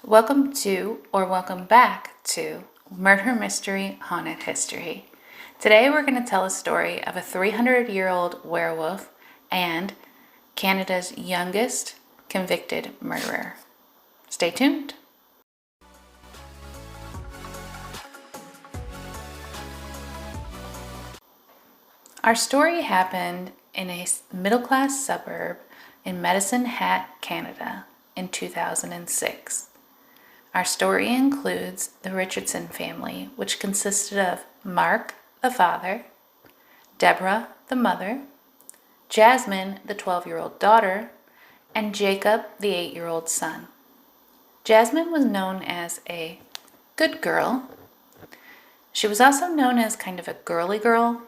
Welcome to, or welcome back to, Murder Mystery Haunted History. Today we're going to tell a story of a 300-year-old werewolf and Canada's youngest convicted murderer. Stay tuned. Our story happened in a middle-class suburb in Medicine Hat, Canada in 2006. Our story includes the Richardson family, which consisted of Mark, the father, Deborah, the mother, Jasmine, the 12-year-old daughter, and Jacob, the 8-year-old son. Jasmine was known as a good girl. She was also known as kind of a girly girl.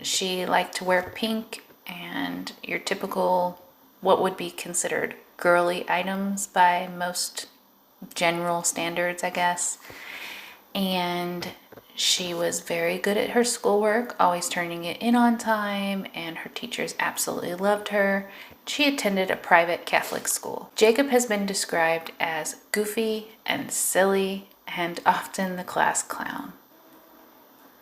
She liked to wear pink and your typical, what would be considered girly items by most general standards, I guess. And she was very good at her schoolwork, always turning it in on time, and her teachers absolutely loved her. She attended a private Catholic school. Jacob has been described as goofy and silly and often the class clown.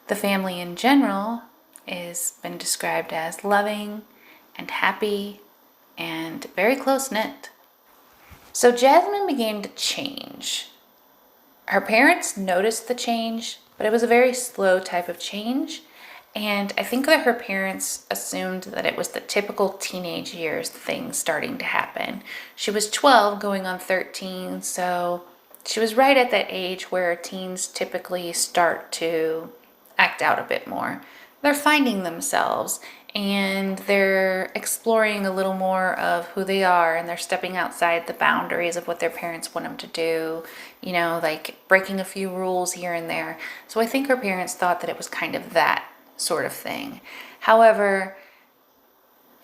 The family in general has been described as loving and happy and very close-knit. So Jasmine began to change. Her parents noticed the change, but it was a very slow type of change. And I think that her parents assumed that it was the typical teenage years thing starting to happen. She was 12 going on 13, so she was right at that age where teens typically start to act out a bit more. They're finding themselves and they're exploring a little more of who they are, and they're stepping outside the boundaries of what their parents want them to do, you know, like breaking a few rules here and there. So I think her parents thought that it was kind of that sort of thing. However,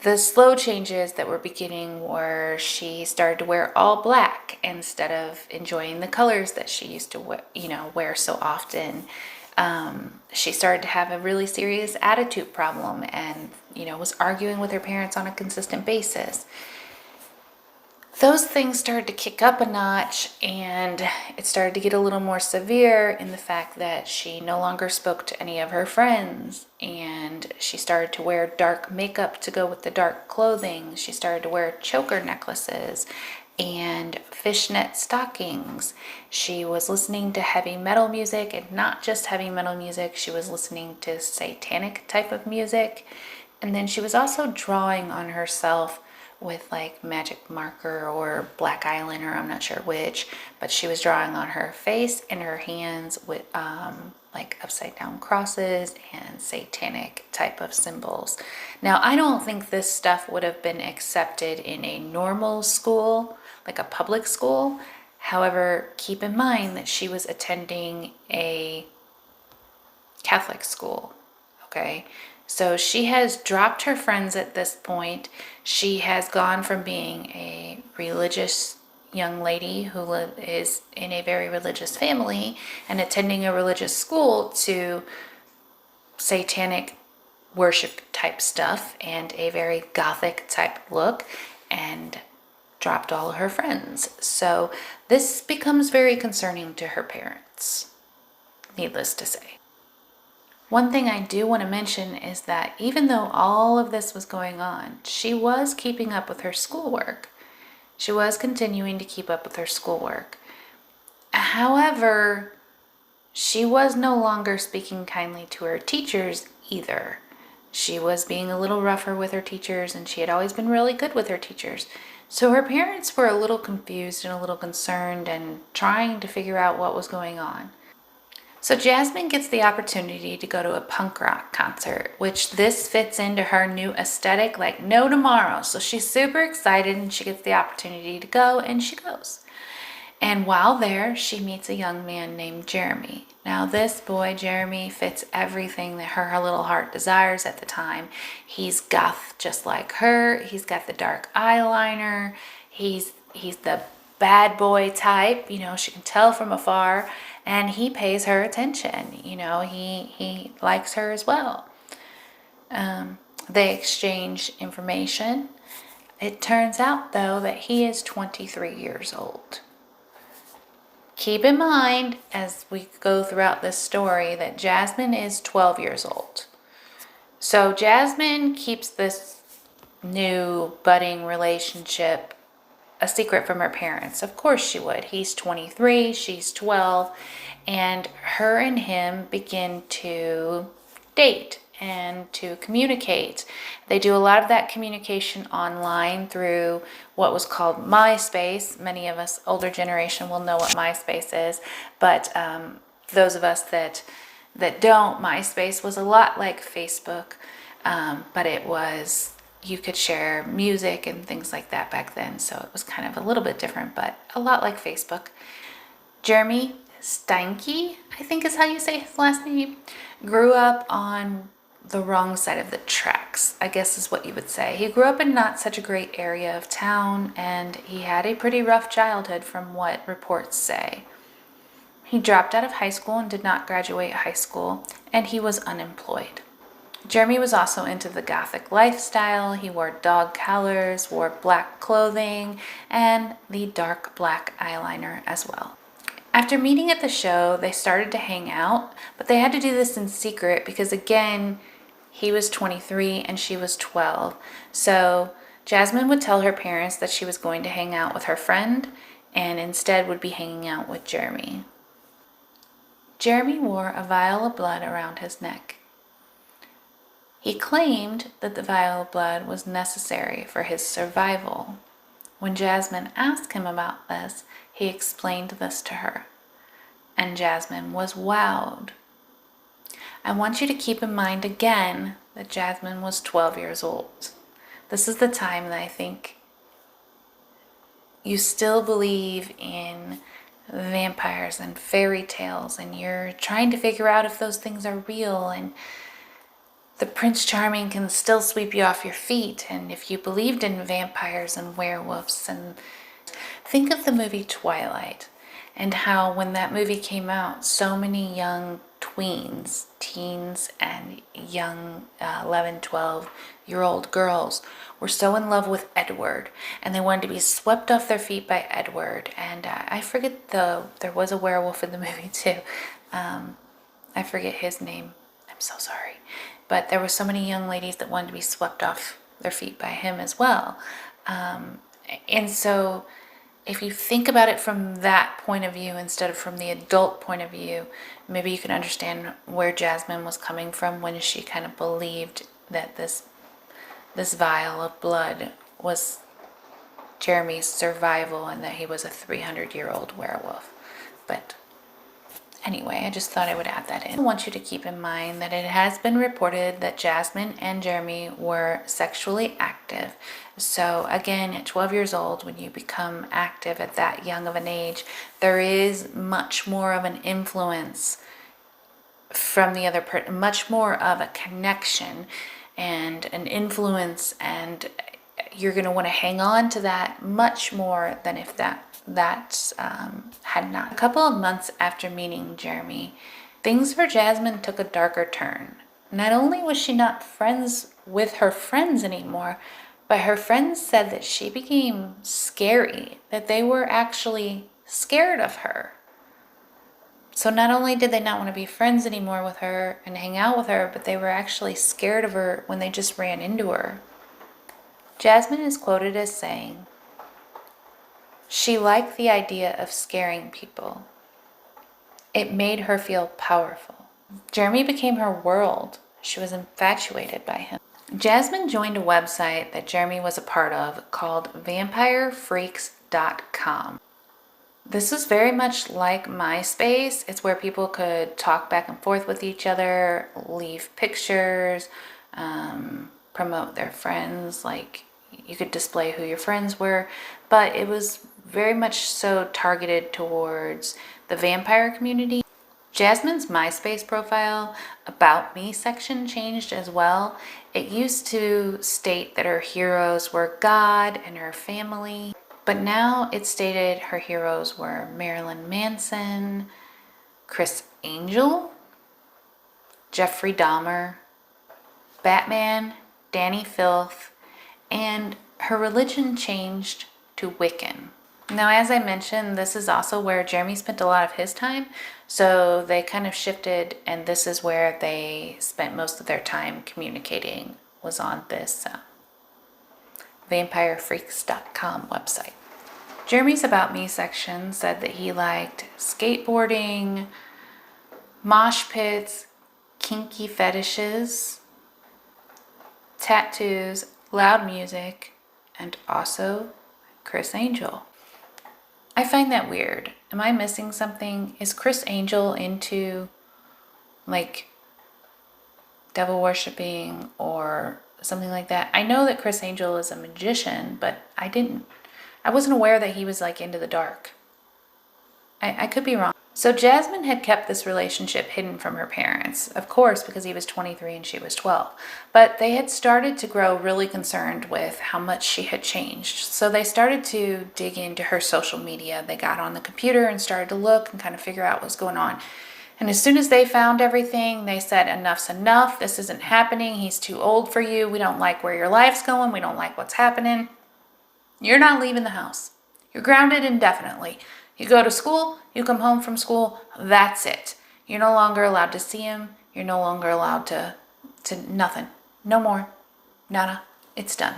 the slow changes that were beginning were she started to wear all black instead of enjoying the colors that she used to wear so often. She started to have a really serious attitude problem and, was arguing with her parents on a consistent basis. Those things started to kick up a notch, and it started to get a little more severe in the fact that she no longer spoke to any of her friends, and she started to wear dark makeup to go with the dark clothing. She started to wear choker necklaces and fishnet stockings. She was listening to heavy metal music, and not just heavy metal music. She was listening to satanic type of music. And then she was also drawing on herself with like magic marker or black eyeliner, I'm not sure which, but she was drawing on her face and her hands with like upside down crosses and satanic type of symbols. Now, I don't think this stuff would have been accepted in a normal school, like a public school. However, keep in mind that she was attending a Catholic school, okay? So she has dropped her friends at this point. She has gone from being a religious young lady who is in a very religious family and attending a religious school to satanic worship type stuff and a very gothic type look, and dropped all of her friends. So this becomes very concerning to her parents, needless to say. One thing I do want to mention is that even though all of this was going on, she was keeping up with her schoolwork. She was continuing to keep up with her schoolwork. However, she was no longer speaking kindly to her teachers either. She was being a little rougher with her teachers, and she had always been really good with her teachers. So her parents were a little confused and a little concerned and trying to figure out what was going on. So Jasmine gets the opportunity to go to a punk rock concert, which this fits into her new aesthetic like no tomorrow. So she's super excited and she gets the opportunity to go, and she goes. And while there, she meets a young man named Jeremy. Now this boy, Jeremy, fits everything that her little heart desires at the time. He's goth just like her. He's got the dark eyeliner. He's the bad boy type, she can tell from afar. And he pays her attention, he likes her as well. They exchange information. It turns out, though, that he is 23 years old. Keep in mind as we go throughout this story that Jasmine is 12 years old. So Jasmine keeps this new budding relationship a secret from her parents. Of course she would. He's 23, she's 12, and her and him begin to date and to communicate. They do a lot of that communication online through what was called MySpace. Many of us, older generation, will know what MySpace is, but those of us that don't, MySpace was a lot like Facebook, but it was, you could share music and things like that back then, so it was kind of a little bit different, but a lot like Facebook. Jeremy Steinke, I think is how you say his last name, grew up on the wrong side of the tracks, I guess is what you would say. He grew up in not such a great area of town, and he had a pretty rough childhood from what reports say. He dropped out of high school and did not graduate high school, and he was unemployed. Jeremy was also into the gothic lifestyle. He wore dog collars, wore black clothing, and the dark black eyeliner as well. After meeting at the show, they started to hang out, but they had to do this in secret because, again, he was 23 and she was 12. So Jasmine would tell her parents that she was going to hang out with her friend and instead would be hanging out with Jeremy. Jeremy wore a vial of blood around his neck. He claimed that the vial of blood was necessary for his survival. When Jasmine asked him about this, he explained this to her, and Jasmine was wowed. I want you to keep in mind again that Jasmine was 12 years old. This is the time that I think you still believe in vampires and fairy tales, and you're trying to figure out if those things are real, and the Prince Charming can still sweep you off your feet. And if you believed in vampires and werewolves, and think of the movie Twilight and how when that movie came out, so many young tweens, teens, and young 11, 12-year-old girls were so in love with Edward, and they wanted to be swept off their feet by Edward. And I forget, though, there was a werewolf in the movie too. I forget his name. I'm so sorry. But there were so many young ladies that wanted to be swept off their feet by him as well. And so if you think about it from that point of view instead of from the adult point of view, maybe you can understand where Jasmine was coming from when she kind of believed that this vial of blood was Jeremy's survival and that he was a 300-year-old werewolf. But anyway, I just thought I would add that in. I want you to keep in mind that it has been reported that Jasmine and Jeremy were sexually active. So again, at 12 years old, when you become active at that young of an age, there is much more of an influence from the other person, much more of a connection and an influence, and you're going to want to hang on to that much more than if that had not. A couple of months after meeting Jeremy, things for Jasmine took a darker turn. Not only was she not friends with her friends anymore, but her friends said that she became scary, that they were actually scared of her. So not only did they not want to be friends anymore with her and hang out with her, but they were actually scared of her when they just ran into her. Jasmine is quoted as saying, "She liked the idea of scaring people. It made her feel powerful." Jeremy became her world. She was infatuated by him. Jasmine joined a website that Jeremy was a part of called VampireFreaks.com. This is very much like MySpace. It's where people could talk back and forth with each other, leave pictures, promote their friends, like you could display who your friends were, but it was very much so targeted towards the vampire community. Jasmine's MySpace profile About Me section changed as well. It used to state that her heroes were God and her family, but now it stated her heroes were Marilyn Manson, Chris Angel, Jeffrey Dahmer, Batman, Danny Filth, and her religion changed to Wiccan. Now, as I mentioned, this is also where Jeremy spent a lot of his time. So they kind of shifted, and this is where they spent most of their time communicating, was on this vampirefreaks.com website. Jeremy's About Me section said that he liked skateboarding, mosh pits, kinky fetishes, tattoos, loud music, and also Chris Angel. I find that weird. Am I missing something? Is Chris Angel into like devil worshipping or something like that? I know that Chris Angel is a magician, but I wasn't aware that he was like into the dark. I could be wrong. So Jasmine had kept this relationship hidden from her parents, of course, because he was 23 and she was 12. But they had started to grow really concerned with how much she had changed. So they started to dig into her social media. They got on the computer and started to look and kind of figure out what's going on. And as soon as they found everything, they said, enough's enough. This isn't happening. He's too old for you. We don't like where your life's going. We don't like what's happening. You're not leaving the house. You're grounded indefinitely. You go to school, you come home from school, that's it. You're no longer allowed to see him. You're no longer allowed to nothing. No more. Nada. It's done.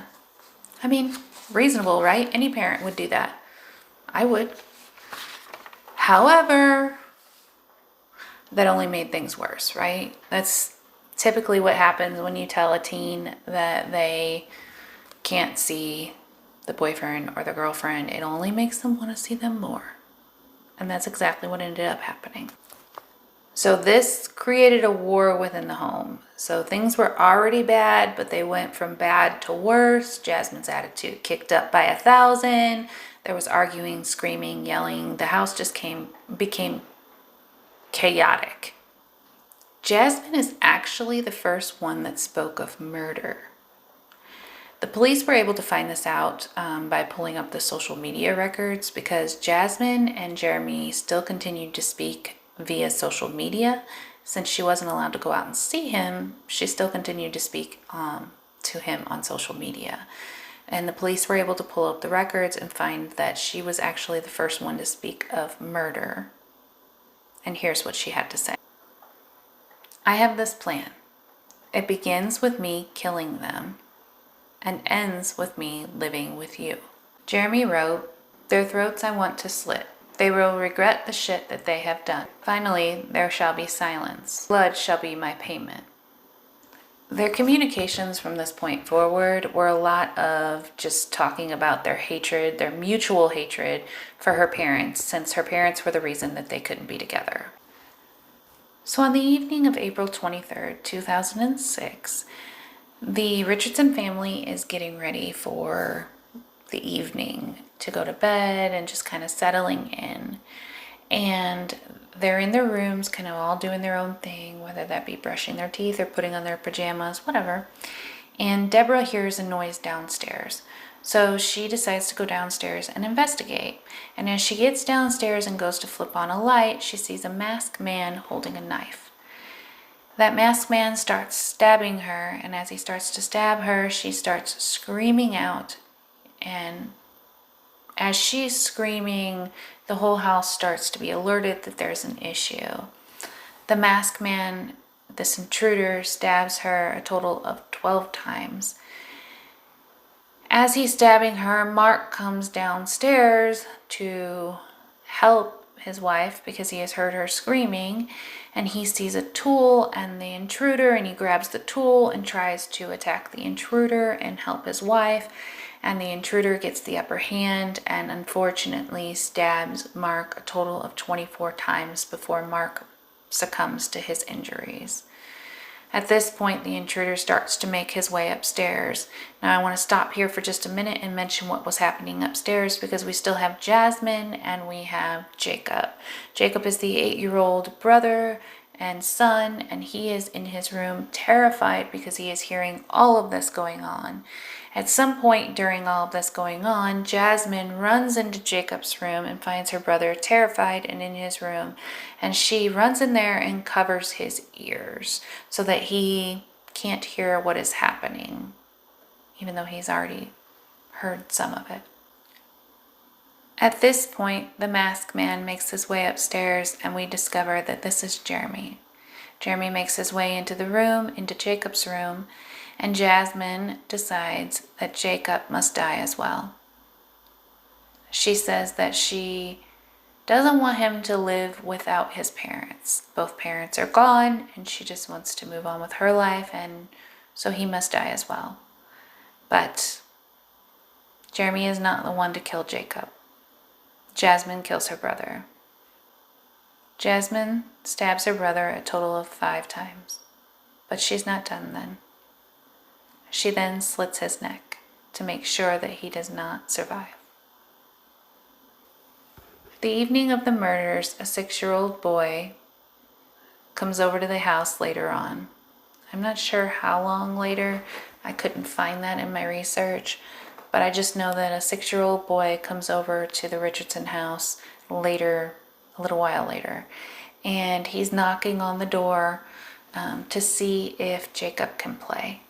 I mean, reasonable, right? Any parent would do that. I would. However, that only made things worse, right? That's typically what happens when you tell a teen that they can't see the boyfriend or the girlfriend. It only makes them want to see them more. And that's exactly what ended up happening. So this created a war within the home. So things were already bad, but they went from bad to worse. Jasmine's attitude kicked up by 1,000. There was arguing, screaming, yelling. The house just became chaotic. Jasmine is actually the first one that spoke of murder. The police were able to find this out by pulling up the social media records because Jasmine and Jeremy still continued to speak via social media. Since she wasn't allowed to go out and see him, she still continued to speak to him on social media. And the police were able to pull up the records and find that she was actually the first one to speak of murder. And here's what she had to say. I have this plan. It begins with me killing them and ends with me living with you. Jeremy wrote, their throats I want to slit. They will regret the shit that they have done. Finally, there shall be silence. Blood shall be my payment. Their communications from this point forward were a lot of just talking about their hatred, their mutual hatred for her parents, since her parents were the reason that they couldn't be together. So on the evening of April 23rd, 2006, the Richardson family is getting ready for the evening to go to bed and just kind of settling in. And they're in their rooms, kind of all doing their own thing, whether that be brushing their teeth or putting on their pajamas, whatever. And Deborah hears a noise downstairs. So she decides to go downstairs and investigate. And as she gets downstairs and goes to flip on a light, she sees a masked man holding a knife. That masked man starts stabbing her, and as he starts to stab her, she starts screaming out. And as she's screaming, the whole house starts to be alerted that there's an issue. The masked man, this intruder, stabs her a total of 12 times. As he's stabbing her, Mark comes downstairs to help his wife because he has heard her screaming, and he sees a tool and the intruder, and he grabs the tool and tries to attack the intruder and help his wife, and the intruder gets the upper hand and unfortunately stabs Mark a total of 24 times before Mark succumbs to his injuries. At this point, the intruder starts to make his way upstairs. Now I want to stop here for just a minute and mention what was happening upstairs because we still have Jasmine and we have Jacob. Jacob is the 8-year-old brother and son, and he is in his room terrified because he is hearing all of this going on. At some point during all of this going on, Jasmine runs into Jacob's room and finds her brother terrified and in his room. And she runs in there and covers his ears so that he can't hear what is happening, even though he's already heard some of it. At this point, the masked man makes his way upstairs and we discover that this is Jeremy. Jeremy makes his way into the room, into Jacob's room, and Jasmine decides that Jacob must die as well. She says that she doesn't want him to live without his parents. Both parents are gone, and she just wants to move on with her life, and so he must die as well. But Jeremy is not the one to kill Jacob. Jasmine kills her brother. Jasmine stabs her brother a total of 5 times, but she's not done then. She then slits his neck to make sure that he does not survive. The evening of the murders, a 6-year-old boy comes over to the house later on. I'm not sure how long later. I couldn't find that in my research, but I just know that a 6-year-old boy comes over to the Richardson house later, a little while later, and he's knocking on the door to see if Jacob can play.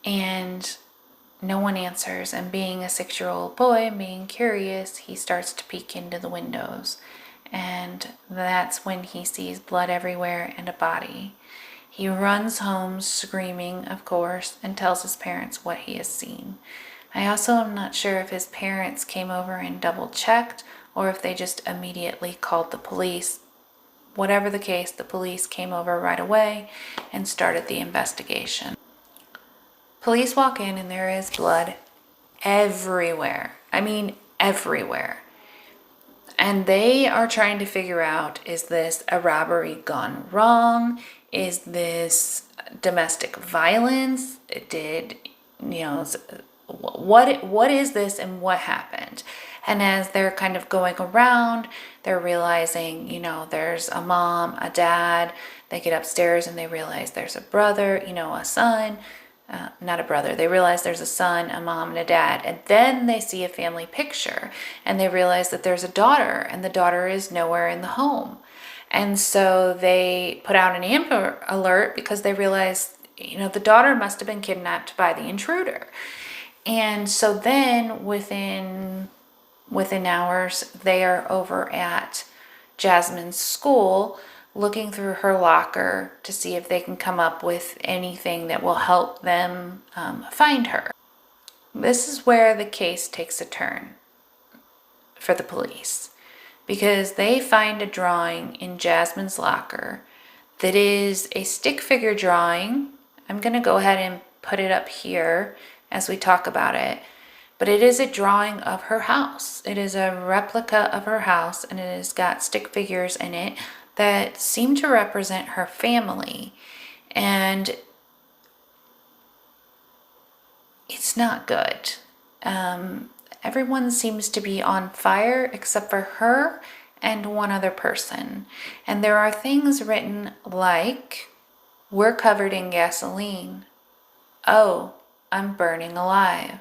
And no one answers, and being a 6-year-old boy and being curious, he starts to peek into the windows, and that's when he sees blood everywhere and a body. He runs home screaming, of course, and tells his parents what he has seen. I also am not sure if his parents came over and double checked or if they just immediately called the police. Whatever the case, the police came over right away and started the investigation. Police walk in and there is blood everywhere. I mean, everywhere. And they are trying to figure out, is this a robbery gone wrong? Is this domestic violence? What is this and what happened? And as they're kind of going around, they're realizing, there's a mom, a dad. They get upstairs and they realize there's a brother, a son. Not a brother. They realize there's a son, a mom, and a dad. And then they see a family picture and they realize that there's a daughter and the daughter is nowhere in the home. And so they put out an Amber Alert because they realize, the daughter must have been kidnapped by the intruder. And so then within hours, they are over at Jasmine's school looking through her locker to see if they can come up with anything that will help them find her. This is where the case takes a turn for the police, because they find a drawing in Jasmine's locker that is a stick figure drawing. I'm going to go ahead and put it up here as we talk about it. But it is a drawing of her house. It is a replica of her house, and it has got stick figures in it that seem to represent her family. And it's not good. Everyone seems to be on fire except for her and one other person. And there are things written like, "We're covered in gasoline. Oh, I'm burning alive."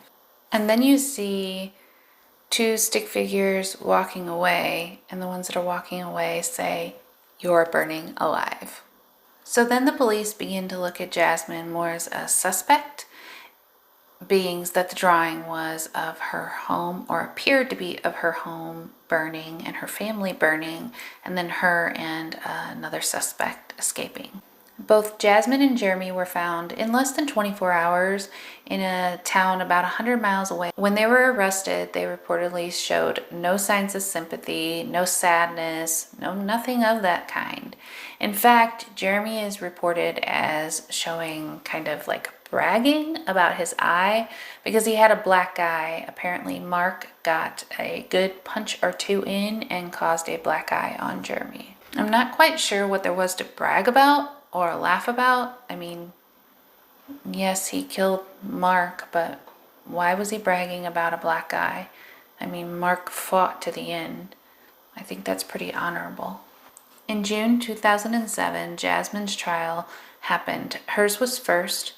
And then you see 2 stick figures walking away, and the ones that are walking away say, "You're burning alive." So then the police begin to look at Jasmine more as a suspect, being that the drawing was of her home, or appeared to be of her home burning and her family burning, and then her and another suspect escaping. Both Jasmine and Jeremy were found in less than 24 hours in a town about 100 miles away. When they were arrested, they reportedly showed no signs of sympathy, no sadness, nothing of that kind. In fact, Jeremy is reported as showing kind of like bragging about his eye because he had a black eye. Apparently, Mark got a good punch or 2 in and caused a black eye on Jeremy. I'm not quite sure what there was to brag about or laugh about. I mean, yes, he killed Mark, but why was he bragging about a black eye? I mean, Mark fought to the end. I think that's pretty honorable. In June 2007, Jasmine's trial happened. Hers was first,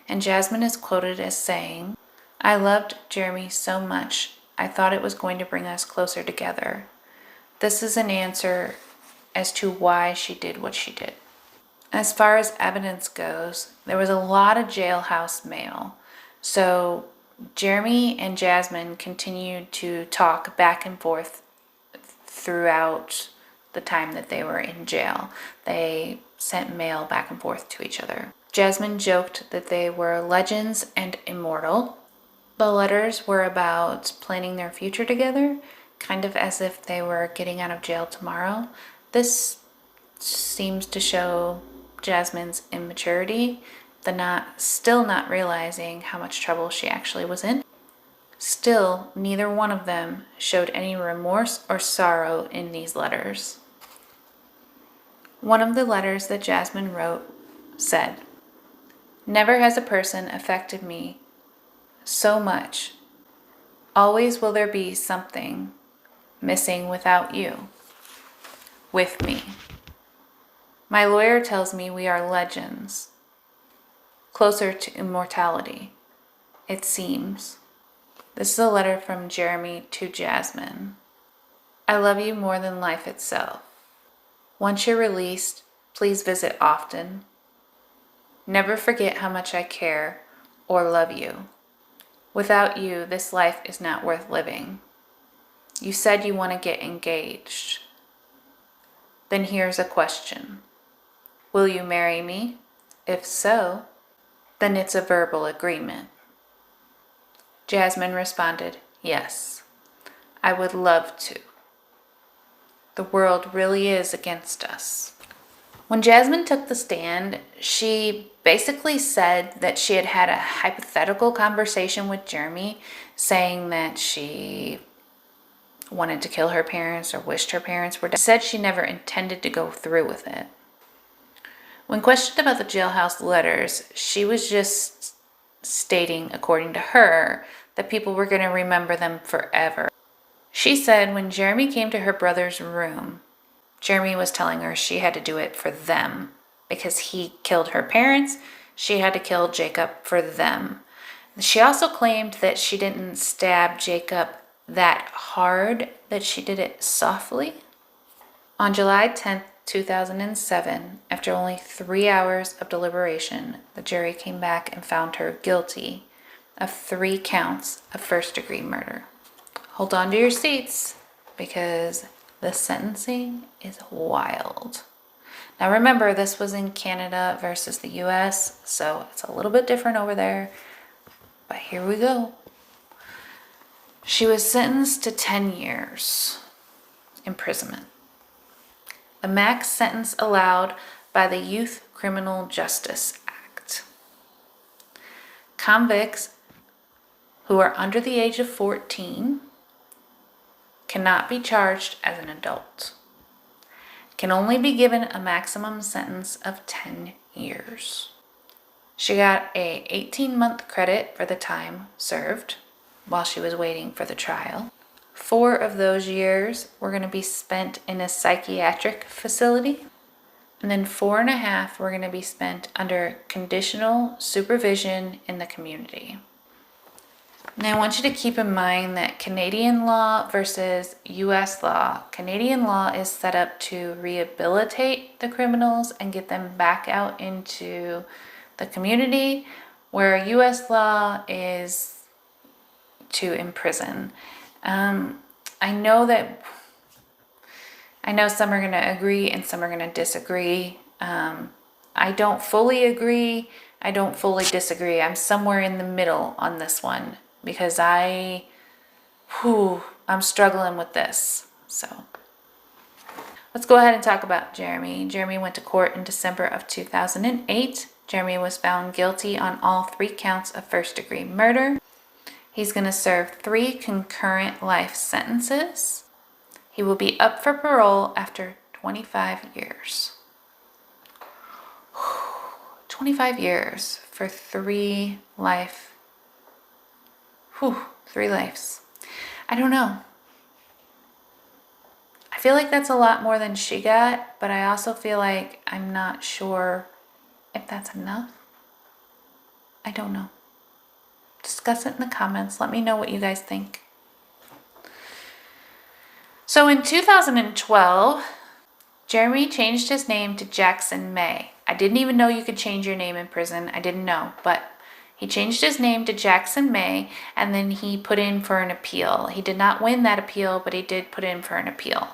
and Jasmine is quoted as saying, "I loved Jeremy so much. I thought it was going to bring us closer together." This is an answer as to why she did what she did. As far as evidence goes, there was a lot of jailhouse mail. So Jeremy and Jasmine continued to talk back and forth throughout the time that they were in jail. They sent mail back and forth to each other. Jasmine joked that they were legends and immortal. The letters were about planning their future together, kind of as if they were getting out of jail tomorrow. This seems to show Jasmine's immaturity, still not realizing how much trouble she actually was in. Still, neither one of them showed any remorse or sorrow in these letters. One of the letters that Jasmine wrote said, "Never has a person affected me so much. Always will there be something missing without you. With me. My lawyer tells me we are legends. Closer to immortality, it seems." This is a letter from Jeremy to Jasmine. "I love you more than life itself. Once you're released, please visit often. Never forget how much I care or love you. Without you, this life is not worth living. You said you want to get engaged. Then here's a question. Will you marry me? If so, then it's a verbal agreement." Jasmine responded, "Yes, I would love to. The world really is against us." When Jasmine took the stand, she basically said that she had had a hypothetical conversation with Jeremy, saying that she wanted to kill her parents or wished her parents were dead. She said she never intended to go through with it. When questioned about the jailhouse letters, she was just stating, according to her, that people were going to remember them forever. She said when Jeremy came to her brother's room, Jeremy was telling her she had to do it for them. Because he killed her parents, she had to kill Jacob for them. She also claimed that she didn't stab Jacob that hard, that she did it softly. On July 10th, 2007, after only 3 hours of deliberation, the jury came back and found her guilty of 3 counts of first-degree murder. Hold on to your seats, because the sentencing is wild. Now remember, this was in Canada versus the US, so it's a little bit different over there. But here we go. She was sentenced to 10 years imprisonment. The max sentence allowed by the Youth Criminal Justice Act. Convicts who are under the age of 14 cannot be charged as an adult. Can only be given a maximum sentence of 10 years. She got a 18-month credit for the time served while she was waiting for the trial. 4 of those years were going to be spent in a psychiatric facility, and then 4.5 were going to be spent under conditional supervision in the community. Now I want you to keep in mind that Canadian law versus US law. Canadian law is set up to rehabilitate the criminals and get them back out into the community, where US law is to imprison. I know some are going to agree and some are going to disagree. I don't fully agree. I don't fully disagree. I'm somewhere in the middle on this one because I'm struggling with this. So let's go ahead and talk about Jeremy. Jeremy went to court in December of 2008. Jeremy was found guilty on all 3 counts of first-degree murder. He's going to serve 3 concurrent life sentences. He will be up for parole after 25 years. 25 years for 3 life. 3 lives. I don't know. I feel like that's a lot more than she got, but I also feel like I'm not sure if that's enough. I don't know. Discuss it in the comments. Let me know what you guys think. So in 2012, Jeremy changed his name to Jackson May. I didn't even know you could change your name in prison. I didn't know, but he changed his name to Jackson May, and then he put in for an appeal. He did not win that appeal, but he did put in for an appeal.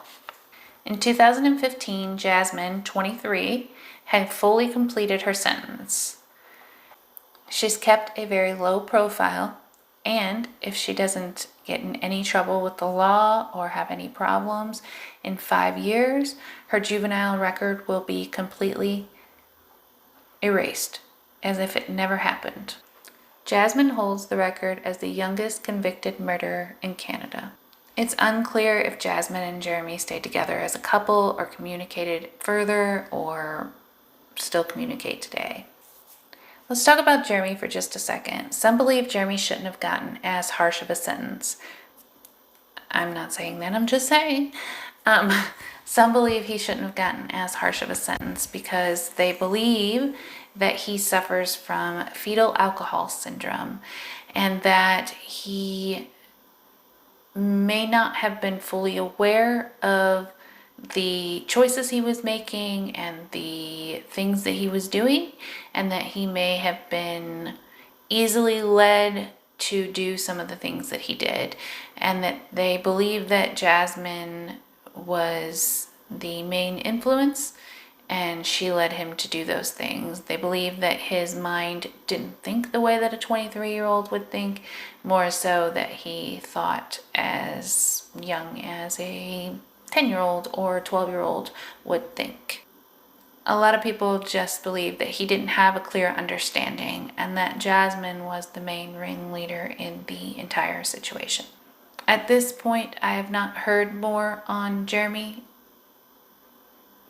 In 2015, Jasmine, 23, had fully completed her sentence. She's kept a very low profile, and if she doesn't get in any trouble with the law or have any problems, in 5 years, her juvenile record will be completely erased, as if it never happened. Jasmine holds the record as the youngest convicted murderer in Canada. It's unclear if Jasmine and Jeremy stayed together as a couple or communicated further or still communicate today. Let's talk about Jeremy for just a second. Some believe Jeremy shouldn't have gotten as harsh of a sentence. I'm not saying that, I'm just saying. Some believe he shouldn't have gotten as harsh of a sentence because they believe that he suffers from fetal alcohol syndrome and that he may not have been fully aware of the choices he was making and the things that he was doing, and that he may have been easily led to do some of the things that he did, and that they believe that Jasmine was the main influence and she led him to do those things. They believe that his mind didn't think the way that a 23-year-old would think, more so that he thought as young as a 10-year-old or 12-year-old would think. A lot of people just believe that he didn't have a clear understanding and that Jasmine was the main ringleader in the entire situation. At this point, I have not heard more on Jeremy,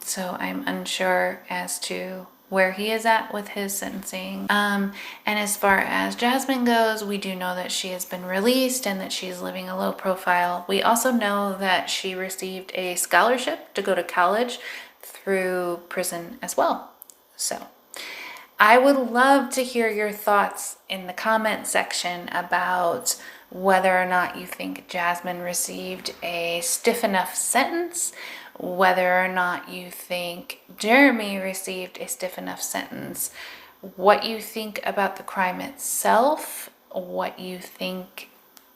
so I'm unsure as to where he is at with his sentencing. And as far as Jasmine goes, we do know that she has been released and that she's living a low profile. We also know that she received a scholarship to go to college through prison as well. So I would love to hear your thoughts in the comment section about whether or not you think Jasmine received a stiff enough sentence, whether or not you think Jeremy received a stiff enough sentence, what you think about the crime itself, what you think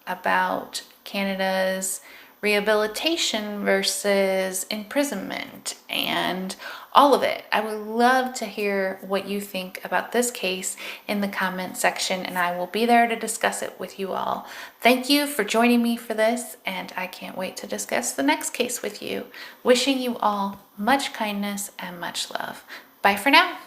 about Canada's rehabilitation versus imprisonment, and all of it. I would love to hear what you think about this case in the comment section, and I will be there to discuss it with you all. Thank you for joining me for this, and I can't wait to discuss the next case with you. Wishing you all much kindness and much love. Bye for now.